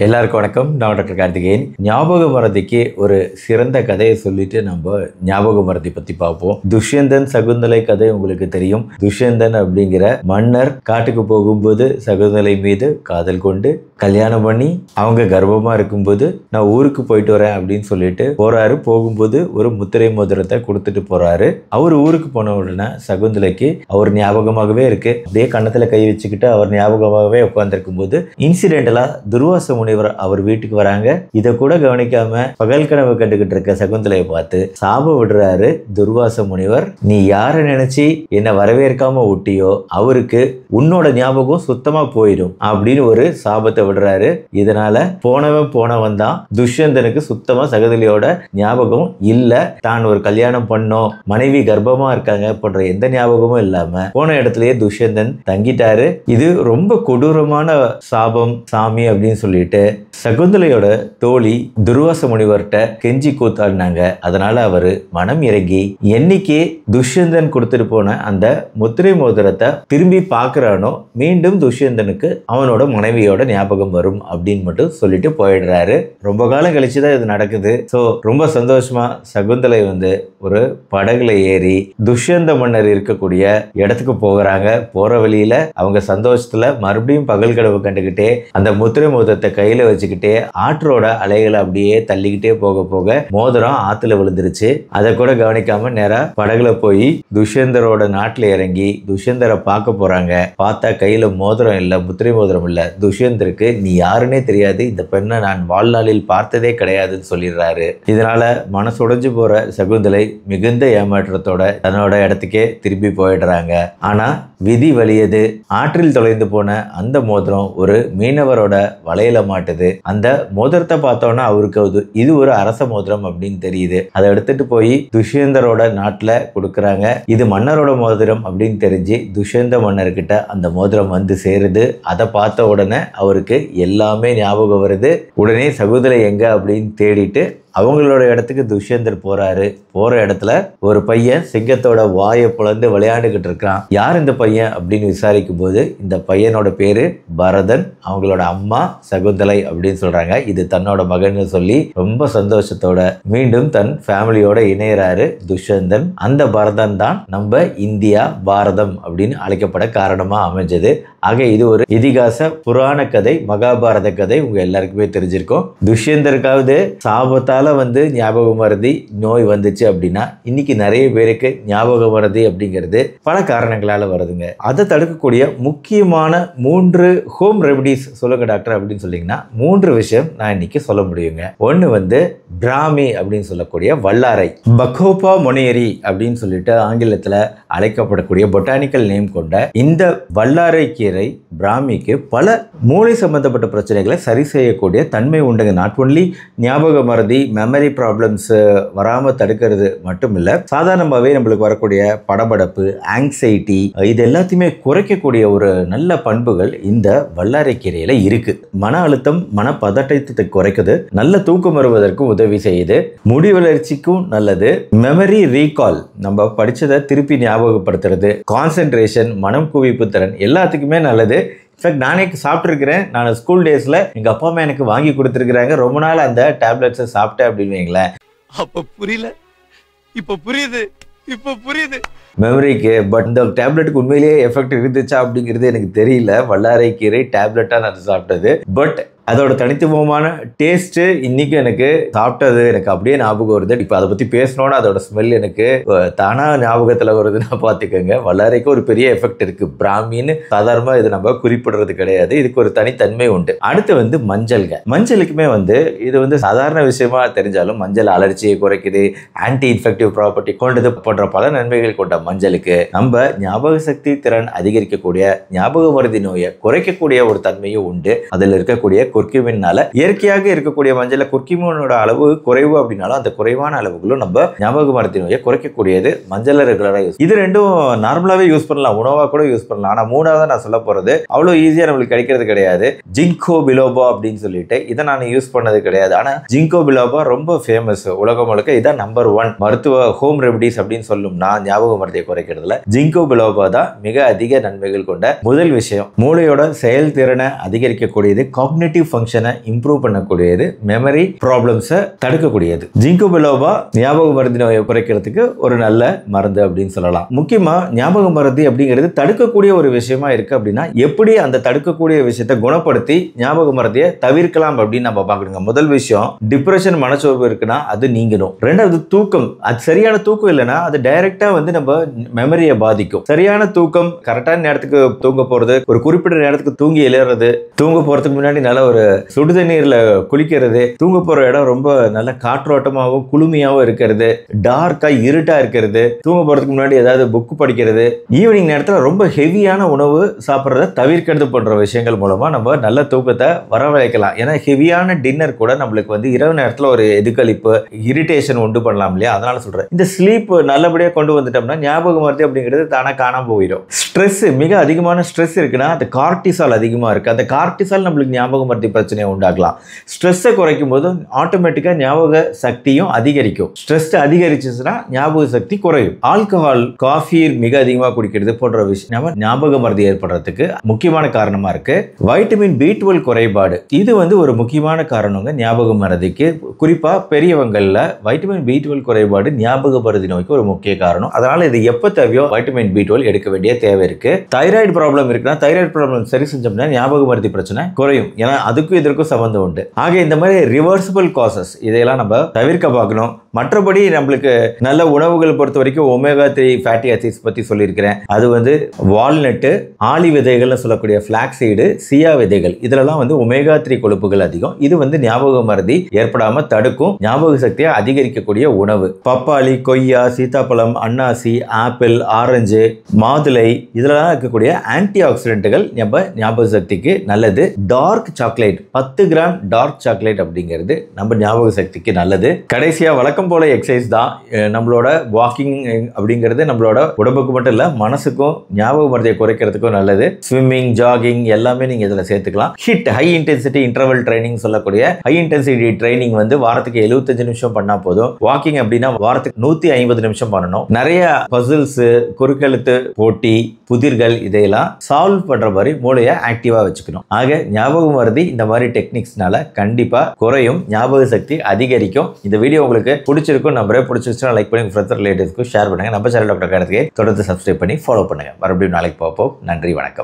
எல்லாருக்கும் வணக்கம். நான் டாக்டர் கார்த்திகேயன். ஞாபக மறதிக்கு ஒரு சிறந்த கதையை சொல்லிட்டு நம்ம ஞாபக மறதி பத்தி பார்ப்போம். துஷ்யந்தன் சகுந்தலை கதை உங்களுக்கு தெரியும். துஷ்யந்தன் அப்படிங்கிற மன்னர் காட்டுக்கு போகும்போது சகுந்தலை மீது காதல் கொண்டு கல்யாணம் பண்ணி அவங்க கர்ப்பமா இருக்கும்போது நான் ஊருக்கு போயிட்டு வரேன் அப்படின்னு சொல்லிட்டு போறாரு. போகும்போது ஒரு முத்திரை மோதிரத்தை கொடுத்துட்டு போறாரு. அவர் ஊருக்கு போன உடனே சகுந்தலைக்கு அவர் ஞாபகமாகவே இருக்கு. அப்படியே கன்னத்துல கை வச்சுக்கிட்டு அவர் ஞாபகமாகவே உட்கார்ந்துருக்கும் போது இன்சிடென்டலா துர்வாச முனிவர் அவர் வீட்டுக்கு வராங்க. இதை கூட கவனிக்காம பகல் கனவு கண்டுகிட்டு இருக்க சகுந்தலையை பார்த்து சாபம் விடுறாரு துர்வாச முனிவர். நீ யாரை நினைச்சு என்ன வரவேற்காம ஊட்டியோ அவருக்கு உன்னோட ஞாபகம் சுத்தமா போயிடும் அப்படின்னு ஒரு சாபத்தை விடுறாரு. இதனால போனவன் தான் துஷ்யந்தனுக்கு சுத்தமா சகுந்தலையோட ஞாபகம் இல்ல. தான் ஒரு கல்யாணம் பண்ணோம், மனைவி கர்ப்பமா இருக்காங்க போன்ற எந்த ஞாபகமும் இல்லாம போன இடத்துலயே துஷ்யந்தன் தங்கிட்டாரு. இது ரொம்ப கொடூரமான சாபம் சாமி அப்படின்னு சொல்லிட்டு சகுந்தலையோட தோழி துர்வாச முனிவர்கிட்ட கெஞ்சி கூத்தாடினாங்க. அதனால அவரு மனம் இறங்கி என்னைக்கு துஷ்யந்தன் கொடுத்துட்டு போன அந்த முத்திரை மோதிரத்தை திரும்பி பார்க்கறானோ மீண்டும் துஷ்யந்தனுக்கு அவனோட மனைவியோட ஞாபகம் வரும் அப்படின்னு மட்டும் சொல்லிட்டு போயிடுறாரு. ரொம்ப காலம் கழிச்சுதான் இது நடக்குது. சோ ரொம்ப சந்தோஷமா சகுந்தலை ஒரு படகுல ஏறி துஷ்யந்த மன்னர் இருக்கக்கூடிய இடத்துக்கு போகிறாங்க. போற வழியில அவங்க சந்தோஷத்துல மறுபடியும் பகல் கனவு கண்டுகிட்டே அந்த முத்திரை மோதிரத்தை கையில வச்சுக்கிட்டே ஆற்றோட அலைகளை அப்படியே தள்ளிக்கிட்டே போக போக மோதிரம் ஆத்துல விழுந்துருச்சு. அதை கூட கவனிக்காம நேரா படகுல போய் துஷ்யந்தரோட நாட்டுல இறங்கி துஷ்யந்தரை பார்க்க போறாங்க. பார்த்தா கையில மோதிரம் இல்ல, முத்திரை மோதிரம் இல்ல. துஷ்யந்தருக்கு நீ யாருன்னே தெரியாது, இந்த பெண்ணை நான் வாழ்நாளில் பார்த்ததே கிடையாதுன்னு சொல்லிடுறாரு. இதனால மனசுடைஞ்சு போற சகுந்தலை மிகுந்த ஏமாற்றத்தோட தன்னோட இடத்துக்கே திரும்பி போயிடுறாங்க. ஆனா விதி வலியது. ஆற்றில் தொலைந்து போன அந்த மோதிரம் ஒரு மீனவரோட வலையில மாட்டுது. அந்த மோதிரத்தை பார்த்தோன்னா அவருக்கு இது ஒரு அரச மோதிரம் அப்படின்னு தெரியுது. அதை எடுத்துட்டு போய் துஷ்யந்தரோட நாட்டுல கொடுக்கறாங்க. இது மன்னரோட மோதிரம் அப்படின்னு தெரிஞ்சு துஷ்யந்த மன்னர்கிட்ட அந்த மோதிரம் வந்து சேருது. அதை பார்த்த உடனே அவருக்கு எல்லாமே ஞாபகம் வருது. உடனே சகுந்தலை எங்க அப்படின்னு தேடிட்டு அவங்களோட இடத்துக்கு துஷ்யந்தர் போறாரு. போற இடத்துல ஒரு பையன் சிங்கத்தோட வாயை பிளந்து விளையாண்டுகிட்டு இருக்கான். யார் இந்த பையன் அப்படின்னு விசாரிக்கும் போது இந்த பையனோட பேரு பரதன், அவங்களோட அம்மா சகுந்தலை அப்படின்னு சொல்றாங்க. இது தன்னோட மகன் சொல்லி ரொம்ப சந்தோஷத்தோட மீண்டும் தன் ஃபேமிலியோட இணையறாரு துஷ்யந்தன். அந்த பரதன் தான் நம்ம இந்தியா பாரதம் அப்படின்னு அழைக்கப்பட காரணமா அமைஞ்சது. ஆக இது ஒரு இதிகாச புராண கதை, மகாபாரத கதை. உங்க எல்லாருக்குமே தெரிஞ்சிருக்கும். துஷ்யந்தருக்காவது சாபத்தால ஞாபக மறதி நோய் வந்துச்சு அப்படின்னா இன்னைக்கு நிறைய பேருக்கு ஞாபக மறதி அப்படிங்கிறது பல காரணங்களால வருதுங்க. அதை தடுக்கக்கூடிய முக்கியமான 3 ஹோம் ரெமடிஸ் சொல்லுங்க டாக்டர் அப்படின்னு சொன்னீங்கன்னா 3 விஷயம் நான் இன்னைக்கு சொல்ல முடியுங்க. ஒன்று பிராமி அப்படின்னு சொல்லக்கூடிய வல்லாரை, பக்கோபா மொனேரி அப்படின்னு சொல்லிட்டு ஆங்கிலத்தில் அழைக்கப்படக்கூடிய பொட்டானிக்கல் நேம் கொண்ட இந்த வல்லாரை கீரை பிராமிக்கு பல மூளை சம்பந்தப்பட்ட பிரச்சனைகளை சரி செய்யக்கூடிய தன்மை உண்டுங்க. நாட் ஒன்லி ஞாபக மறதி, மெமரி ப்ராப்ளம்ஸ் வராமல் தடுக்கிறது மட்டும் இல்லை, சாதாரணமாகவே நம்மளுக்கு வரக்கூடிய படபடப்பு, ஆங்ஸைட்டி இது எல்லாத்தையுமே குறைக்கக்கூடிய ஒரு நல்ல பண்புகள் இந்த வல்லாரை கீரையில இருக்கு. மன அழுத்தம், மன பதட்டத்தை குறைக்குது, நல்ல தூக்கம் வருவதற்கும் உதவி செய்யுது, முடி வளர்ச்சிக்கும் நல்லது, மெமரி ரீகால் நம்ம படிச்சதை திருப்பி ஞாபகப்படுத்துறது, கான்சென்ட்ரேஷன், மனம் குவிப்பு திறன் எல்லாத்துக்குமே நல்லது. இன்ஃபேக்ட் நானே சாப்பிட்ருக்கிறேன். நான் ஸ்கூல் டேஸில் எங்கள் அப்பா அம்மா எனக்கு வாங்கி கொடுத்துருக்குறாங்க. ரொம்ப நாள் அந்த டேப்லெட்ஸை சாப்பிட்டேன் அப்படின்னு வைங்களேன். அப்போ புரியல, இப்போ புரியுது, இப்போ புரியுது மெமரிக்கு. பட் இந்த டேப்லெட்டுக்கு உண்மையிலேயே எஃபெக்ட் இருந்துச்சா அப்படிங்கிறது எனக்கு தெரியல. வல்லாரை கீரை டேப்லெட்டாக நான் சாப்பிட்டது. பட் அதோட தனித்துவமான டேஸ்ட் இன்னைக்கு எனக்கு சாப்பிட்டது எனக்கு அப்படியே ஞாபகம் வருது. இப்போ அதை பற்றி பேசணும்னா அதோட ஸ்மெல் எனக்கு தானா ஞாபகத்தில் வருதுன்னா பார்த்துக்கோங்க. வல்லாரைக்கு ஒரு பெரிய எஃபெக்ட் இருக்கு. பிராமின்னு சாதாரணமாக இது நம்ம குறிப்பிடுறது கிடையாது. இதுக்கு ஒரு தனித்தன்மை உண்டு. அடுத்து மஞ்சள்ங்க. மஞ்சளுக்குமே இது சாதாரண விஷயமா தெரிஞ்சாலும் மஞ்சள் அலர்ச்சியை குறைக்குது, ஆன்டி இன்ஃபெக்டிவ் ப்ராப்பர்ட்டி கொண்டது போன்ற பல நன்மைகள் கொண்ட மஞ்சளுக்கு நம்ம ஞாபக சக்தி திறன் அதிகரிக்கக்கூடிய, ஞாபக மறதி நோயை குறைக்கக்கூடிய ஒரு தன்மையும் உண்டு. அதில் இருக்கக்கூடிய குர்குமின்னால இயற்கையாக இருக்கக்கூடிய மஞ்சள் குர்குமினோட அளவு குறைவு அப்படின்னாலும் அந்த குறைவான அளவுகளும் நம்ம ஞாபக மறதி நோயை குறைக்கக்கூடியது மஞ்சள் ரெகுலரா யூஸ். இது ரெண்டும் நார்மலாவே யூஸ் பண்ணலாம், உணவா கூட யூஸ் பண்ணலாம். ஆனா மூணாவது நான் சொல்ல போறது அவ்வளவு ஈஸியா நம்மளுக்கு கிடைக்கிறது கிடையாது. ஜிங்கோ பிலோபா அப்படின்னு சொல்லிட்டு இதை நான் யூஸ் பண்ணது கிடையாது. ஆனா ஜிங்கோ பிலோபா ரொம்ப ஃபேமஸ் உலகம் முழுக்க. இதான் நம்பர் 1 மருத்துவ ஹோம் ரெமடிஸ் அப்படின்னு சொல்லும்னா ஞாபக மறதியை குறைக்கிறதுல ஜிங்கோ பிலோபா தான் மிக அதிக நன்மைகள் கொண்ட முதல் விஷயம். மூளையோட செயல்திறனை அதிகரிக்கக்கூடியது காக்னிட்டிவ் காக்னிட்டிவ் ஃபங்க்ஷனை இம்ப்ரூவ் பண்ணக்கூடியது, மெமரி ப்ராப்ளம்ஸை தடுக்கக்கூடியது. ஜிங்கோ பிலோபா ஞாபக மருதி நோயை குறைக்கிறதுக்கு ஒரு நல்ல மருந்து அப்படின்னு சொல்லலாம். முக்கியமா ஞாபக மருதி அப்படிங்கிறது தடுக்கக்கூடிய ஒரு விஷயமா இருக்கு அப்படின்னா எப்படி அந்த தடுக்கக்கூடிய விஷயத்தை குணப்படுத்தி ஞாபக மருதியை தவிர்க்கலாம் அப்படின்னு நம்ம பார்க்கணுங்க. முதல் விஷயம், டிப்ரெஷன், மனச்சோர்வு இருக்குன்னா அது நீங்கணும். ரெண்டாவது, தூக்கம். அது சரியான தூக்கம் இல்லைன்னா அது டைரக்டா நம்ம மெமரியை பாதிக்கும். சரியான தூக்கம், கரெக்டான நேரத்துக்கு தூங்க போறது, ஒரு குறிப்பிட்ட நேரத்துக்கு தூங்கி எழுறது, தூங்க போறதுக்கு முன்னாடி நல்ல ஒரு சுடுதண்ணீர்ல குளிக்கிறது, தூங்க போற இடம் ரொம்ப நல்ல காற்றோட்டமாகவும் குளுமையாகவும் இருக்கிறது, டார்க்கா இருட்டா இருக்கிறது, தூங்க போறதுக்கு முன்னாடி ஏதாவது புக் படிக்கிறது, ஈவினிங் நேரத்தில் ரொம்ப ஹெவியான உணவு சாப்பிட்றத தவிர்க்கிறது போன்ற விஷயங்கள் மூலமா நம்ம நல்ல தூக்கத்தை வரவழைக்கலாம். ஏன்னா ஹெவியான டின்னர் கூட நம்மளுக்கு இரவு நேரத்தில் ஒரு எதிர்களிப்பு, இரிட்டேஷன் உண்டு பண்ணலாம் இல்லையா? அதனால சொல்றேன், இந்த ஸ்லீப் நல்லபடியாக கொண்டு வந்துட்டோம்னா ஞாபக மருதி அப்படிங்கிறது தானே காணாம போயிடும். ஸ்ட்ரெஸ், மிக அதிகமான ஸ்ட்ரெஸ் இருக்குன்னா அது கார்டிசால் அதிகமாக இருக்கு. அந்த கார்டிசால் நம்மளுக்கு ஞாபக மருதி பிரச்சனையை உண்டாக்கலாம். ஸ்ட்ரெஸ்ஸை குறைக்கும் போது ஆட்டோமேட்டிக்காக ஞாபக சக்தியும் அதிகரிக்கும். ஸ்ட்ரெஸ் அதிகரிச்சுன்னா ஞாபக சக்தி குறையும். ஆல்கஹால், காஃபி மிக அதிகமாக குடிக்கிறது போன்ற விஷயம் ஞாபக மருதி ஏற்படுறதுக்கு முக்கியமான காரணமா இருக்கு. வைட்டமின் B12 குறைபாடு, இது ஒரு முக்கியமான காரணங்க ஞாபக மருதிக்கு. குறிப்பா பெரியவங்கள்ல வைட்டமின் B12 குறைபாடு ஞாபக மருதி நோய்க்கு ஒரு முக்கிய காரணம். அதனால இது எப்ப தேவையோ வைட்டமின் B12 எடுக்க வேண்டிய தேவை இருக்கு. தைராய்டு ப்ராப்ளம் இருக்குன்னா தைராய்டு ப்ராப்ளம் சரி செஞ்சோம்னா ஞாபக மருதி பிரச்சனை குறையும். ஏன்னா அதுக்கும் இதற்கும் சம்பந்தம் உண்டு. ஆக இந்த மாதிரி ரிவர்சிபிள் காசஸ் இதையெல்லாம் நம்ம தவிர்க்க பார்க்கணும். மற்றபடி நம்மளுக்கு நல்ல உணவுகள் பொறுத்த வரைக்கும் ஒமேகா 3 ஃபேட்டி ஆசிட்ஸ் பத்தி சொல்லியிருக்கிறேன். அது வால்நட்டு, ஆளி விதைகள்னு சொல்லக்கூடிய ஃபிளாக்ஸீடு, சியா விதைகள், இதுலலாம் ஒமேகா 3 கொழுப்புகள் அதிகம். இது ஞாபக மருதி ஏற்படாம தடுக்கும், ஞாபக சக்தியை அதிகரிக்கக்கூடிய உணவு. பப்பாளி, கொய்யா, சீதாப்பழம், அன்னாசி, ஆப்பிள், ஆரஞ்சு, மாதுளை, இதெல்லாம் இருக்கக்கூடிய ஆன்டி ஆக்சிடென்ட்கள் நம்ம ஞாபக சக்திக்கு நல்லது. Dark chocolate, 10 gram dark chocolate அப்படிங்கிறது நம்ம ஞாபக சக்திக்கு நல்லது. கடைசியா வழக்கம் போல எக்ஸசைஸ் தான். நம்மளோட வாக்கிங் அப்படிங்கிறது நம்மளோட உடம்புக்கு மட்டும் இல்ல, மனசுக்கும் ஞாபக மருதியை குறைக்கிறதுக்கும் நல்லது. ஸ்விம்மிங், ஜாகிங் எல்லாமே நீங்க இதுல சேர்த்துக்கலாம். Hit, high intensity interval training சொல்லக்கூடிய ஹை இன்டென்சிட்டி ட்ரைனிங் 75 நிமிஷம் பண்ணா போதும். வாக்கிங் அப்படின்னா வாரத்துக்கு 150 நிமிஷம் பண்ணணும். நிறைய பசில்ஸ், குறுக்கெழுத்து போட்டி, புதிர்கள், இதையெல்லாம் சால்வ் பண்ற மாதிரி மூளையை ஆக்டிவா வச்சுக்கணும். ஆக ஞாபக மருதி இந்த மாதிரி டெக்னிக்ஸ்னால கண்டிப்பா குறையும், ஞாபக சக்தி அதிகரிக்கும். இந்த வீடியோ உங்களுக்கு பிடிச்சிருக்கும் நம்புறேன். பிடிச்சிருச்சுன்னா லைக் பண்ணி ஃப்ரெண்ட்ஸ் ரிலேட்டிவ்ஸ்க்கு ஷேர் பண்ணுங்க. நம்ம சேனல் டாக்டர் கார்த்திகேயன் தொடர்ந்து சப்ஸ்கிரைப் பண்ணி ஃபாலோ பண்ணுங்க. மறுபடியும் நாளைக்கு பார்ப்போம். நன்றி, வணக்கம்.